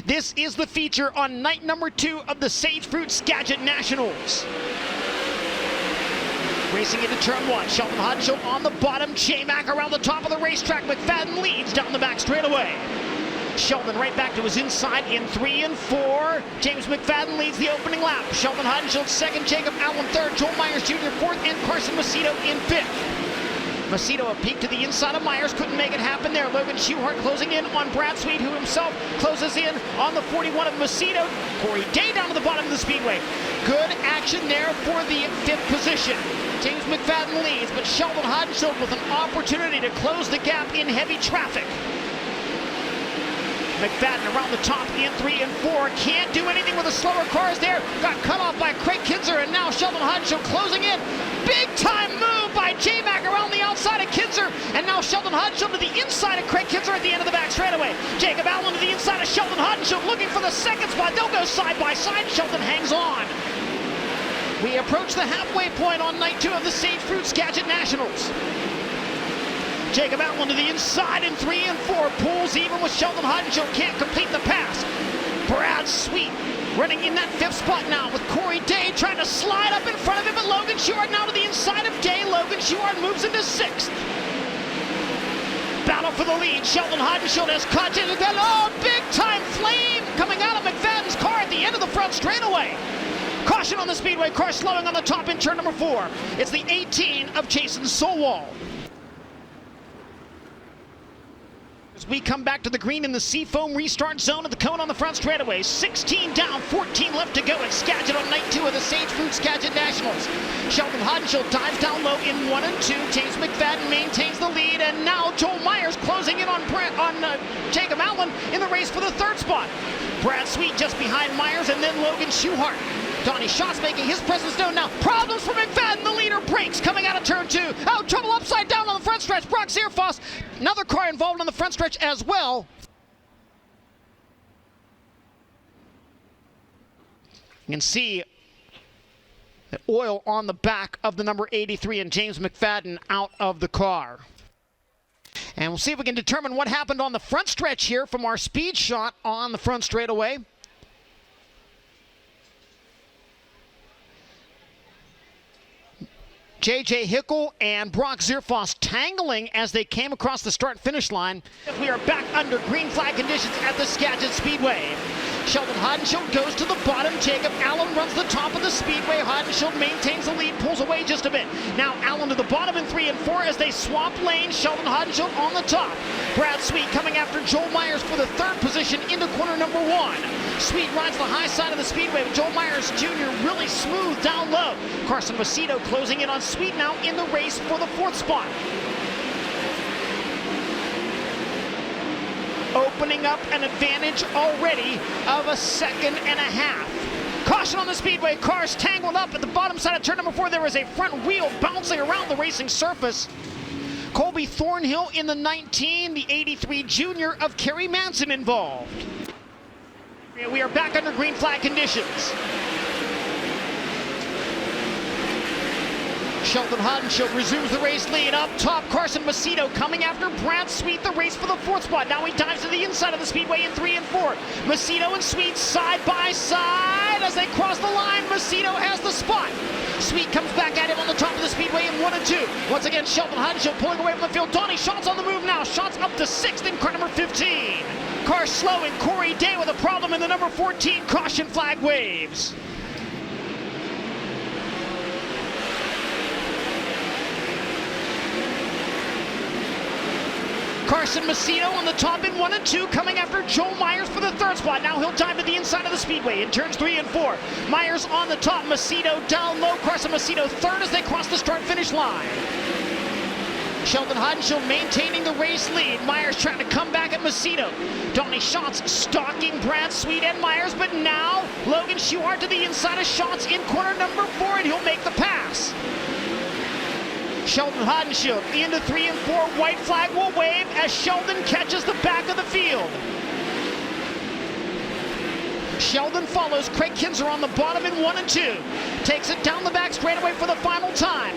This is the feature on night number 2 of the Sagefruit Skagit Nationals. Racing into turn 1, Sheldon Hodenshield on the bottom, J-Mac around the top of the racetrack. McFadden leads down the back straightaway. Sheldon right back to his inside in 3 and 4. James McFadden leads the opening lap. Sheldon Hodenshield second, Jacob Allen third, Joel Myers Jr. fourth, and Carson Macedo in fifth. Macedo a peek to the inside of Myers, couldn't make it happen there. Logan Schuhart closing in on Brad Sweet, who himself closes in on the 41 of Macedo. Corey Day down to the bottom of the speedway. Good action there for the 5th position. James McFadden leads, but Sheldon Hodenshield with an opportunity to close the gap in heavy traffic. McFadden around the top in 3 and 4. Can't do anything with the slower cars there. Got cut off by Craig Kinzer, and now Sheldon Hodenshield closing in. Big time move by J-Mac around the outside of Kinzer, and now Sheldon Hodenshield to the inside of Craig Kinzer at the end of the back straightaway. Jacob Allen to the inside of Sheldon Hodenshield looking for the second spot. They'll go side by side. Sheldon hangs on. We approach the halfway point on night 2 of the Sagefruit Skagit Nationals. Jacob Allen to the inside in 3 and 4. Pulls even with Sheldon Hodenshield. Can't complete the pass. Brad Sweet running in that 5th spot now with Corey Day trying to slide up in front of him, but Logan Schuhart now to the inside of Day. Logan Schuhart moves into 6th. Battle for the lead. Sheldon Hodenshield has caught James McFadden. Oh, big time flame coming out of McFadden's car at the end of the front straightaway. Caution on the speedway, car slowing on the top in turn number 4. It's the 18 of Jason Solwall. As we come back to the green in the Seafoam restart zone at the cone on the front straightaway. 16 down, 14 left to go at Skagit on night 2 of the Sagefruit Skagit Nationals. Sheldon Hodenshield dives down low in 1 and 2. James McFadden maintains the lead, and now Joel Myers closing in on Jacob Allen in the race for the 3rd spot. Brad Sweet just behind Myers, and then Logan Schuhart. Donnie Schatz making his presence known now. Problems for McFadden. The leader breaks coming out of turn 2. Oh, trouble upside down on the front stretch. Brock Zierfoss, another car involved on the front stretch as well. You can see the oil on the back of the number 83 and James McFadden out of the car. And we'll see if we can determine what happened on the front stretch here from our speed shot on the front straightaway. J.J. Hickel and Brock Zierfoss tangling as they came across the start-finish line. We are back under green flag conditions at the Skagit Speedway. Sheldon Hodenshield goes to the bottom. Jacob Allen runs the top of the speedway. Hodenshield maintains the lead, pulls away just a bit. Now Allen to the bottom in 3 and 4 as they swap lanes. Sheldon Hodenshield on the top. Brad Sweet coming after Joel Myers for the 3rd position into corner number 1. Sweet rides the high side of the speedway, but Joel Myers Jr. really smooth down low. Carson Macedo closing in on Sweet now in the race for the 4th spot. Opening up an advantage already of a 2.5 seconds. Caution on the speedway, cars tangled up at the bottom side of turn number 4. There is a front wheel bouncing around the racing surface. Colby Thornhill in the 19, the 83 junior of Kerry Manson involved. We are back under green flag conditions. Sheldon Hodenshield resumes the race lead. Up top, Carson Macedo coming after Brad Sweet, the race for the 4th spot. Now he dives to the inside of the speedway in 3 and 4. Macedo and Sweet side by side as they cross the line. Macedo has the spot. Sweet comes back at him on the top of the speedway in 1 and 2. Once again, Sheldon Hodenshield pulling away from the field. Donnie Schatz on the move now. Schatz up to 6th in car number 15. Car slowing. Corey Day with a problem in the number 14. Caution flag waves. Carson Macedo on the top in 1 and 2, coming after Joel Myers for the 3rd spot. Now he'll dive to the inside of the speedway in turns 3 and 4. Myers on the top, Macedo down low. Carson Macedo 3rd as they cross the start-finish line. Sheldon Hodenshield maintaining the race lead. Myers trying to come back at Macedo. Donnie Schatz stalking Brad Sweet and Myers, but now Logan Schuhart to the inside of Schatz in corner number 4, and he'll make the pass. Sheldon Hodenshield into 3 and 4. White flag will wave as Sheldon catches the back of the field. Sheldon follows Craig Kinzer on the bottom in 1 and 2. Takes it down the back straightaway for the final time.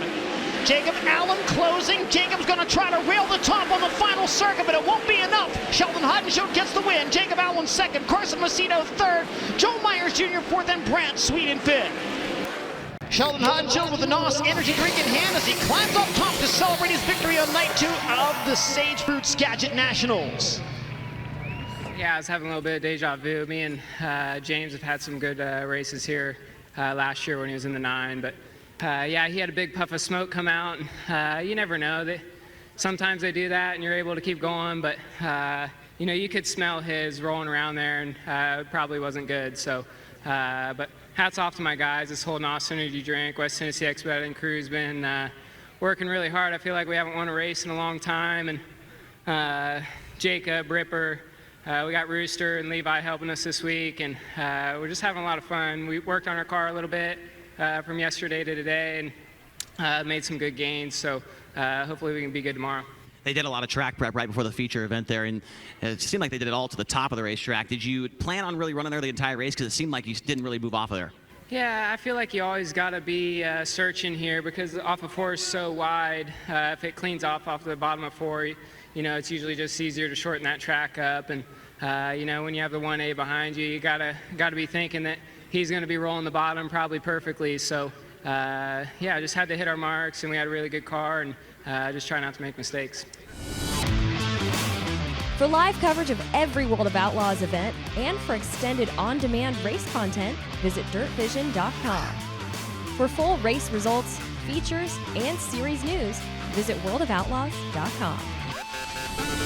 Jacob Allen closing. Jacob's going to try to rail the top on the final circuit, but it won't be enough. Sheldon Hudenshow gets the win. Jacob Allen second. Carson Macedo third. Joe Myers Jr. fourth, and Brant Sweet in fifth. Sheldon Hudenshow with the NOS energy drink in hand as he climbs up top to celebrate his victory on night 2 of the Sage Fruit Skagit Nationals. Yeah, I was having a little bit of deja vu. Me and James have had some good races here last year when he was in the 9, but yeah, he had a big puff of smoke come out. And, you never know. Sometimes they do that and you're able to keep going, but you know, you could smell his rolling around there, and it probably wasn't good. So, but hats off to my guys. This whole NOS energy drink, West Tennessee Expediting crew's been working really hard. I feel like we haven't won a race in a long time, and Jacob, Ripper, we got Rooster and Levi helping us this week, and we're just having a lot of fun. We worked on our car a little bit from yesterday to today, and made some good gains, so hopefully we can be good tomorrow. They did a lot of track prep right before the feature event there, and it seemed like they did it all to the top of the racetrack. Did you plan on really running there the entire race? Because it seemed like you didn't really move off of there. Yeah, I feel like you always got to be searching here, because off of 4 is so wide. If it cleans off the bottom of 4, you know, it's usually just easier to shorten that track up. And you know, when you have the 1A behind you, you gotta be thinking that he's going to be rolling the bottom probably perfectly. So yeah, just had to hit our marks, and we had a really good car, and just try not to make mistakes. For live coverage of every World of Outlaws event and for extended on-demand race content, visit dirtvision.com. For full race results, features, and series news, visit worldofoutlaws.com.